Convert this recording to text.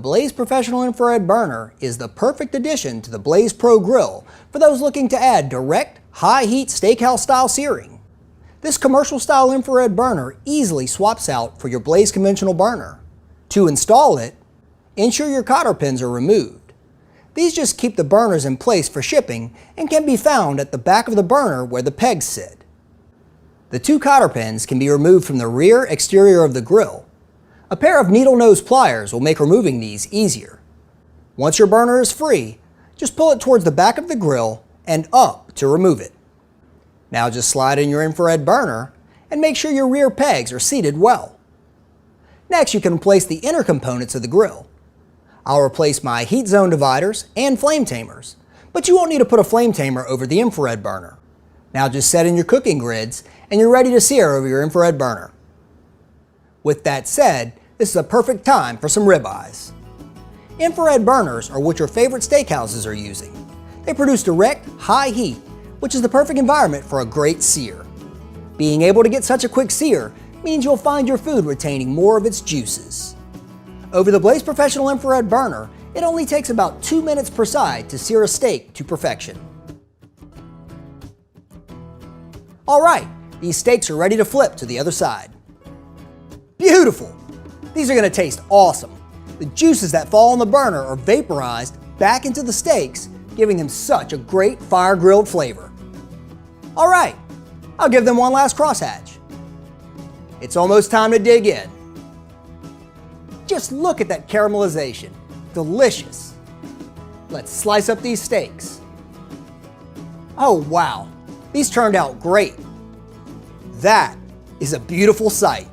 Blaze Professional Infrared Burner is the perfect addition to the Blaze Pro grill for those looking to add direct, high-heat steakhouse-style searing. This commercial-style infrared burner easily swaps out for your Blaze conventional burner. To install it, ensure your cotter pins are removed. These just keep the burners in place for shipping and can be found at the back of the burner where the pegs sit. The 2 cotter pins can be removed from the rear exterior of the grill. A pair of needle nose pliers will make removing these easier. Once your burner is free, just pull it towards the back of the grill and up to remove it. Now just slide in your infrared burner and make sure your rear pegs are seated well. Next, you can replace the inner components of the grill. I'll replace my heat zone dividers and flame tamers, but you won't need to put a flame tamer over the infrared burner. Now just set in your cooking grids and you're ready to sear over your infrared burner. With that said, this is a perfect time for some ribeyes. Infrared burners are what your favorite steakhouses are using. They produce direct, high heat, which is the perfect environment for a great sear. Being able to get such a quick sear means you'll find your food retaining more of its juices. Over the Blaze Professional Infrared Burner, it only takes about 2 minutes per side to sear a steak to perfection. Alright, these steaks are ready to flip to the other side. Beautiful! These are going to taste awesome. The juices that fall on the burner are vaporized back into the steaks, giving them such a great fire-grilled flavor. Alright, I'll give them one last crosshatch. It's almost time to dig in. Just look at that caramelization. Delicious. Let's slice up these steaks. Oh wow, these turned out great. That is a beautiful sight.